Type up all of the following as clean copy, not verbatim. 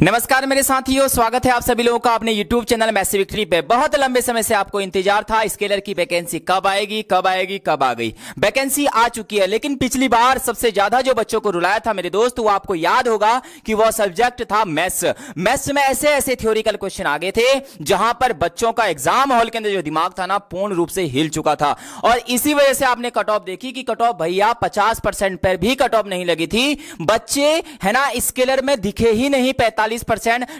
नमस्कार मेरे साथियों, स्वागत है आप सभी लोगों का अपने YouTube चैनल मैसिव विक्ट्री पे। बहुत लंबे समय से आपको इंतजार था स्केलर की वैकेंसी कब आएगी कब आएगी कब आ गई। वैकेंसी आ चुकी है, लेकिन पिछली बार सबसे ज्यादा जो बच्चों को रुलाया था मेरे दोस्त, वो आपको याद होगा कि वो सब्जेक्ट था मैथ्स। मैथ्स में ऐसे ऐसे थ्योरिकल क्वेश्चन आ गए थे जहां पर बच्चों का एग्जाम हॉल के अंदर जो दिमाग था ना, पूर्ण रूप से हिल चुका था। और इसी वजह से आपने कट ऑफ देखी कि कट ऑफ भैया 50% पर भी कट ऑफ नहीं लगी थी। बच्चे है ना स्केलर में दिखे ही नहीं, 45%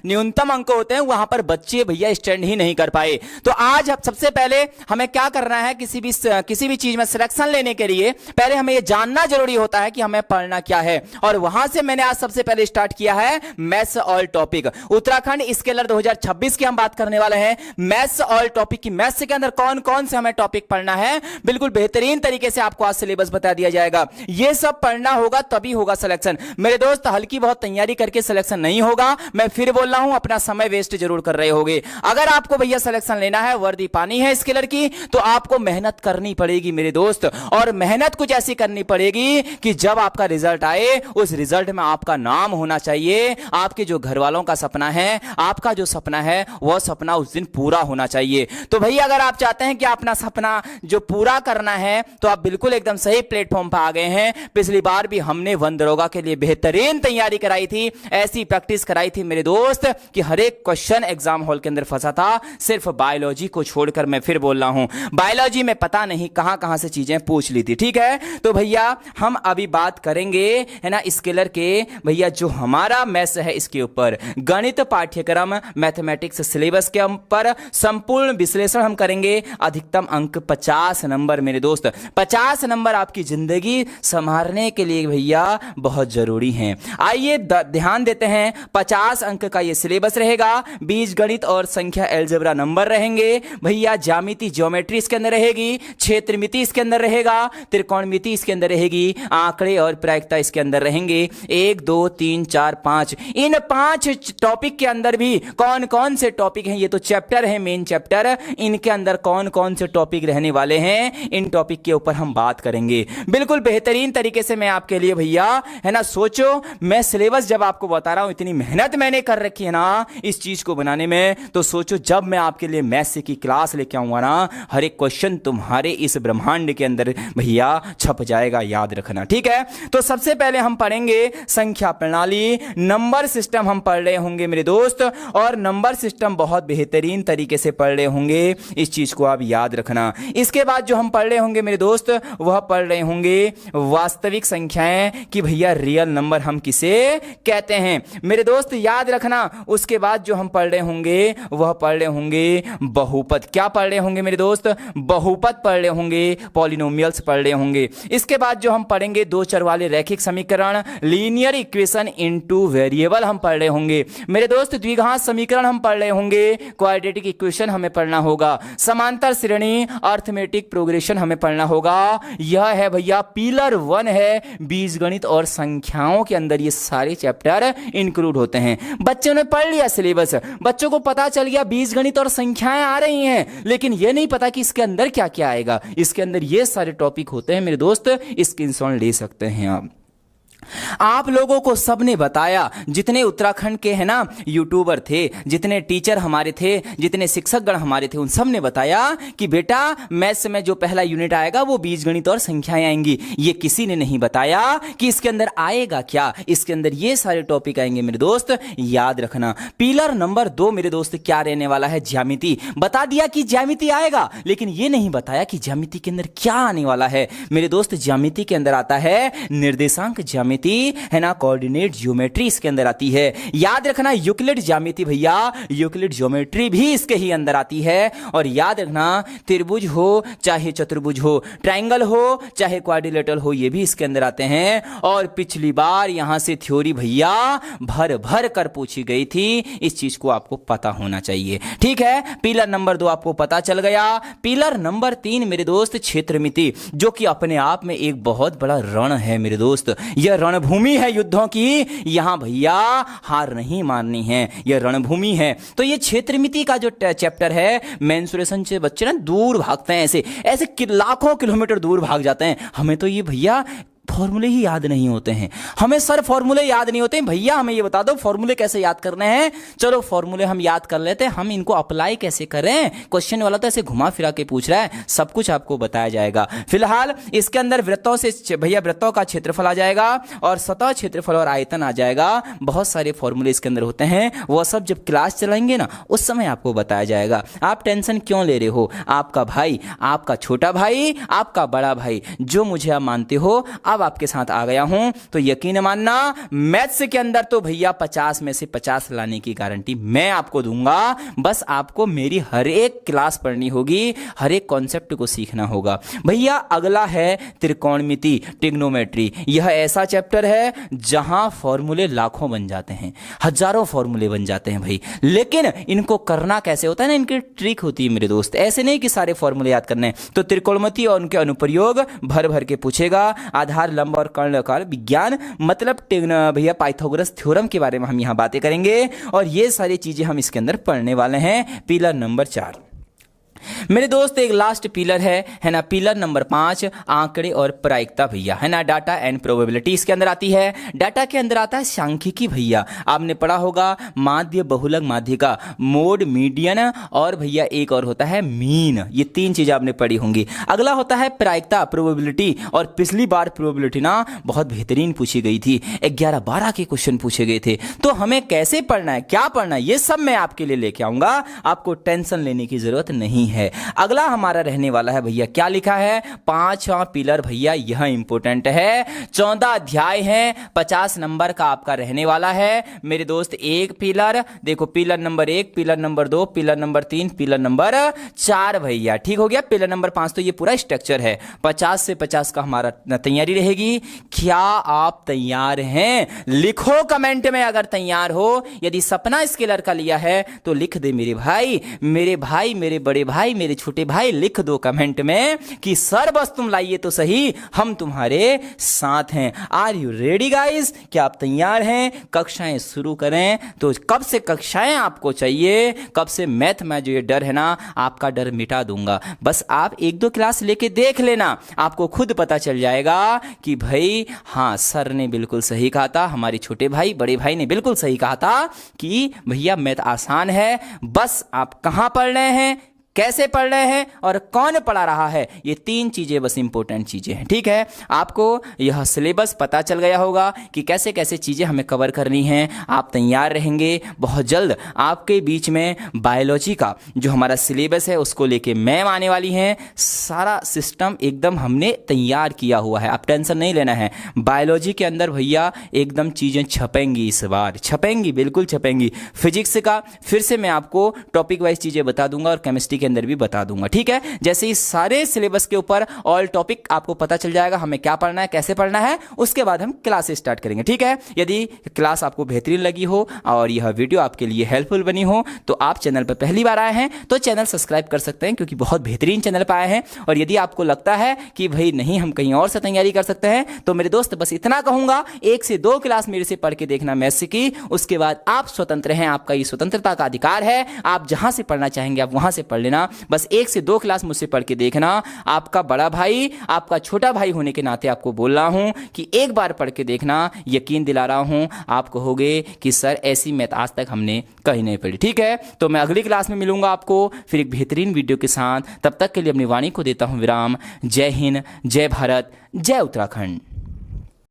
न्यूनतम अंक होते हैं, वहां पर बच्चे भैया स्टैंड ही नहीं कर पाए। तो आज सबसे पहले हमें क्या करना है, किसी भी चीज में सिलेक्शन लेने के लिए पहले हमें यह जानना जरूरी होता है कि हमें पढ़ना क्या है। और वहां से मैंने आज सबसे पहले स्टार्ट किया है maths all topic. Uttarakhand scalar 2026 की हम बात करने वाले हैं। मैथ्स ऑल टॉपिक की मैथ्स के अंदर कौन कौन से हमें टॉपिक पढ़ना है, बिल्कुल बेहतरीन तरीके से आपको आज सिलेबस बता दिया जाएगा। यह सब पढ़ना होगा तभी होगा सिलेक्शन मेरे दोस्त। हल्की बहुत तैयारी करके सिलेक्शन नहीं होगा। मैं फिर बोल रहा हूं, अपना समय वेस्ट जरूर कर रहे होगे। अगर आपको भैया सिलेक्शन लेना है, वर्दी पानी है स्केलर की, तो आपको मेहनत करनी पड़ेगी मेरे दोस्त। और मेहनत कुछ ऐसी करनी पड़ेगी कि जब आपका रिजल्ट आए, उस रिजल्ट में आपका नाम होना चाहिए। आपके जो घर वालों का सपना है, आपका जो सपना है, वह सपना उस दिन पूरा होना चाहिए। तो भैया अगर आप चाहते हैं कि अपना सपना जो पूरा करना है, तो आप बिल्कुल एकदम सही प्लेटफॉर्म पर आ गए हैं। पिछली बार भी हमने वन दरोगा के लिए बेहतरीन तैयारी कराई थी, ऐसी प्रैक्टिस कराई थी मेरे दोस्त कि हर एक क्वेश्चन एग्जाम हॉल के अंदर फंसा था। सिर्फ बायोलॉजी को छोड़कर, मैं फिर बोल रहा हूं, बायोलॉजी में पता नहीं कहां कहां से चीजें पूछ ली थी। ठीक है, तो भैया हम अभी बात करेंगे है ना स्केलर के भैया जो हमारा मैथ्स है इसके ऊपर। गणित पाठ्यक्रम मैथमेटिक्स सिलेबस के ऊपर संपूर्ण विश्लेषण हम करेंगे। अधिकतम अंक 50 नंबर मेरे दोस्त। 50 नंबर आपकी जिंदगी संवारने के लिए भैया बहुत जरूरी है। आइए ध्यान देते हैं। 50 अंक का ये सिलेबस रहेगा। बीज गणित और संख्या अलजेब्रा नंबर रहेंगे भैया। ज्यामिति ज्योमेट्री इसके अंदर रहेगी। क्षेत्रमिति इसके अंदर रहेगा। त्रिकोणमिति इसके अंदर रहेगी। आंकड़े और प्रायिकता इसके अंदर रहेंगे। 1 2 3 4 5 इन 5 टॉपिक के अंदर भी कौन कौन से टॉपिक हैं, ये तो चैप्टर है, मेन चैप्टर। इनके अंदर कौन कौन से टॉपिक रहने वाले हैं, इन टॉपिक के ऊपर हम बात करेंगे बिल्कुल बेहतरीन तरीके से। मैं आपके लिए भैया है ना, सोचो मैं सिलेबस जब आपको बता रहा हूं, इतनी मेहनत मैंने कर रखी है ना इस चीज को बनाने में, तो सोचो जब मैं आपके लिए मैथ्स की क्लास लेके आऊंगा ना, हर एक क्वेश्चन तुम्हारे इस ब्रह्मांड के अंदर भैया छप जाएगा, याद रखना। ठीक है, तो सबसे पहले हम पढ़ेंगे संख्या प्रणाली, नंबर सिस्टम हम पढ़ रहे होंगे मेरे दोस्त। और नंबर सिस्टम बहुत बेहतरीन तरीके से पढ़ रहे होंगे, इस चीज को आप याद रखना। इसके बाद जो हम पढ़ रहे होंगे मेरे दोस्त, वह पढ़ रहे होंगे वास्तविक संख्याएं कि भैया रियल नंबर हम किसे कहते हैं मेरे दोस्त, याद रखना। उसके बाद जो हम पढ़ रहे होंगे वह पढ़ रहे होंगे बहुपद। क्या पढ़ रहे होंगे मेरे दोस्त? बहुपद पढ़ रहे होंगे, पॉलिनोमियल्स पढ़ रहे होंगे। इसके बाद जो हम पढ़ेंगे दो चर वाले रैखिक समीकरण, लीनियर इक्वेशन इनटू वेरिएबल हम पढ़ रहे होंगे मेरे दोस्त। द्विघात समीकरण हम पढ़ रहे होंगे, क्वाड्रेटिक इक्वेशन हमें पढ़ना होगा, समांतर श्रेणी, अर्थमेटिक प्रोग्रेशन हमें पढ़ना होगा। यह है भैया पिलर 1 है बीजगणित और संख्याओं के अंदर ये सारे चैप्टर इंक्लूड होते हैं। बच्चों ने पढ़ लिया सिलेबस, बच्चों को पता चल गया बीजगणित और संख्याएं आ रही हैं, लेकिन ये नहीं पता कि इसके अंदर क्या क्या आएगा। इसके अंदर ये सारे टॉपिक होते हैं मेरे दोस्त, स्क्रीनशॉट ले सकते हैं आप लोगों को सबने बताया, जितने उत्तराखंड के हैं ना यूट्यूबर थे, जितने टीचर हमारे थे, जितने शिक्षकगण हमारे थे, उन सब ने बताया कि बेटा मैथ्स में जो पहला यूनिट आएगा वो बीजगणित और संख्याएं आएंगी। ये किसी ने नहीं बताया कि इसके अंदर आएगा क्या, इसके अंदर ये सारे टॉपिक आएंगे मेरे दोस्त, याद रखना। पिलर नंबर 2 मेरे दोस्त क्या रहने वाला है? ज्यामिति। बता दिया कि ज्यामिति आएगा, लेकिन ये नहीं बताया कि ज्यामिति के अंदर क्या आने वाला है मेरे दोस्त। ज्यामिति के अंदर आता है निर्देशांक ज्यामिति है ना, कोऑर्डिनेट ज्योमेट्री इसके अंदर आती है, याद रखना। यूक्लिड ज्यामिति भैया, यूक्लिड ज्योमेट्री भी इसके ही अंदर आती है। और याद रखना त्रिभुज हो चाहे चतुर्भुज हो, ट्रायंगल हो चाहे क्वाड्रिलेटरल हो, ये भी इसके अंदर आते हैं। और पिछली बार यहां से थ्योरी भैया भर भर कर पूछी गई थी, इस चीज को आपको पता होना चाहिए। ठीक है, पिलर नंबर 2 आपको पता चल गया। पिलर नंबर 3 मेरे दोस्त क्षेत्रमिति, जो कि अपने आप में एक बहुत बड़ा रण है मेरे दोस्त। यह रणभूमि है युद्धों की, यहां भैया हार नहीं माननी है, यह रणभूमि है। तो ये क्षेत्रमिति का जो चैप्टर है, मेंसुरेशन से बच्चे ना दूर भागते हैं, ऐसे ऐसे लाखों किलोमीटर दूर भाग जाते हैं। हमें तो ये भैया फॉर्मूले ही याद नहीं होते हैं। हमें सर फॉर्मूले याद नहीं होते हैं। भैया हमें ये बता दो फॉर्मूले कैसे याद करने हैं। चलो फॉर्मूले हम याद कर लेते हैं, हम इनको अप्लाई कैसे करें। क्वेश्चन वाला तो ऐसे घुमा फिरा के पूछ रहा है, सब कुछ आपको बताया जाएगा। फिलहाल इसके अंदर वृत्तों से भैया वृत्तों का क्षेत्रफल आ जाएगा और सतह क्षेत्रफल और आयतन आ जाएगा। बहुत सारे फॉर्मूले इसके अंदर होते हैं, वो सब जब क्लास चलाएंगे ना उस समय आपको बताया जाएगा। आप टेंशन क्यों ले रहे हो। आपका भाई, आपका छोटा भाई, आपका बड़ा भाई, जो मुझे आप मानते हो, अब आपके साथ आ गया हूं तो यकीन मानना मैथ्स के अंदर तो भैया 50 में से 50 लाने की गारंटी मैं आपको दूंगा। बस आपको मेरी हर एक क्लास पढ़नी होगी, हर एक कॉन्सेप्ट को सीखना होगा। भैया अगला है त्रिकोणमिति, ट्रिग्नोमेट्री। यह ऐसा चैप्टर है जहां फॉर्मूले लाखों बन जाते हैं, हजारों फॉर्मूले बन जाते हैं भाई। लेकिन इनको करना कैसे होता है ना, इनकी ट्रिक होती है मेरे दोस्त। ऐसे नहीं कि सारे फॉर्मूले याद करने हैं। तो त्रिकोणमिति और उनके अनुप्रयोग भर भर के पूछेगा। आधार, लंब और कर्णकाल विज्ञान, मतलब भैया पाइथागोरस थ्योरम के बारे में हम यहां बातें करेंगे और ये सारी चीजें हम इसके अंदर पढ़ने वाले हैं। पिलर नंबर 4 मेरे दोस्त एक लास्ट पिलर है ना, पिलर नंबर 5 आंकड़े और प्रायिकता भैया, है ना। डाटा एंड प्रोबेबिलिटी इसके अंदर आती है। डाटा के अंदर आता है सांख्यिकी भैया, आपने पढ़ा होगा माध्य, बहुलक, माध्यिका, मोड, मीडियन और भैया एक और होता है मीन। ये 3 चीजें आपने पढ़ी होंगी। अगला होता है प्रायिकता, प्रोबेबिलिटी। और पिछली बार प्रोबेबिलिटी ना बहुत बेहतरीन पूछी गई थी, 11-12 के क्वेश्चन पूछे गए थे। तो हमें कैसे पढ़ना है, क्या पढ़ना है, ये सब मैं आपके लिए लेके आऊंगा। आपको टेंशन लेने की जरूरत नहीं है। अगला हमारा रहने वाला है भैया, क्या लिखा है, 5वां पिलर भैया, यह इंपोर्टेंट है। 14 अध्याय है, 50 नंबर का आपका रहने वाला है मेरे दोस्त। एक पिलर देखो, pillar number 1, pillar number 2, pillar number 3, pillar number 4 भैया, ठीक हो गया। पिलर नंबर 5 तो ये पूरा स्ट्रक्चर है। 50 से 50 का हमारा तैयारी रहेगी। क्या आप तैयार हैं? लिखो कमेंट में अगर तैयार हो। यदि सपना स्केलर का लिया है तो लिख दे मेरे भाई, मेरे भाई, मेरे बड़े भाई, मेरे छोटे भाई, लिख दो कमेंट में कि सर बस तुम लाइए तो सही, हम तुम्हारे साथ हैं। Are you ready guys? क्या आप तैयार हैं? कक्षाएं शुरू करें। तो कब से कक्षाएं आपको चाहिए, कब से मैथ में जो ये डर है ना, आपका डर मिटा दूंगा। बस आप 1-2 क्लास लेके देख लेना, आपको खुद पता चल जाएगा कि भाई हाँ सर ने बिल्कुल सही कहा था, हमारे छोटे भाई, बड़े भाई ने बिल्कुल सही कहा था कि भैया मैथ आसान है। बस आप कहां पढ़ रहे हैं, कैसे पढ़ रहे हैं और कौन पढ़ा रहा है, ये 3 चीजें बस इंपॉर्टेंट चीजें हैं, ठीक है। आपको यह सिलेबस पता चल गया होगा कि कैसे कैसे चीजें हमें कवर करनी हैं। आप तैयार रहेंगे। बहुत जल्द आपके बीच में बायोलॉजी का जो हमारा सिलेबस है उसको लेके मैम आने वाली हैं। सारा सिस्टम एकदम हमने तैयार किया हुआ है, आप टेंशन नहीं लेना है। बायोलॉजी के अंदर भैया एकदम चीजें छपेंगी, इस बार छपेंगी, बिल्कुल छपेंगी। फिजिक्स का फिर से मैं आपको टॉपिक वाइज चीजें बता दूंगा और केमिस्ट्री के अंदर भी बता दूंगा, ठीक है। जैसे ही सारे सिलेबस के ऊपर ऑल टॉपिक आपको पता चल जाएगा, हमें क्या पढ़ना है, कैसे पढ़ना है, उसके बाद हम क्लास स्टार्ट करेंगे, ठीक है। यदि क्लास आपको बेहतरीन लगी हो और यह वीडियो आपके लिए हेल्पफुल बनी हो तो आप चैनल पर पहली बार आए हैं तो चैनल सब्सक्राइब कर सकते हैं, क्योंकि बहुत बेहतरीन चैनल पर आए हैं। और यदि आपको लगता है कि भाई नहीं हम कहीं और से तैयारी कर सकते हैं तो मेरे दोस्त बस इतना कहूंगा, 1 से 2 क्लास मेरे से पढ़ के देखना मैथ्स की, उसके बाद आप स्वतंत्र हैं, आपका ये स्वतंत्रता का अधिकार है। आप जहां से पढ़ना चाहेंगे आप वहां से पढ़ लेना। बस 1 से 2 क्लास मुझसे पढ़ के देखना। आपका बड़ा भाई, आपका छोटा भाई होने के नाते आपको बोल रहा हूं कि एक बार पढ़ के देखना, यकीन दिला रहा हूं आप कहोगे कि सर ऐसी मैथ आज तक हमने कहीं नहीं पढ़ी, ठीक है। तो मैं अगली क्लास में मिलूंगा आपको फिर एक बेहतरीन वीडियो के साथ। तब तक के लिए अपनी वाणी को देता हूं विराम। जय हिंद, जय भारत, जय उत्तराखंड।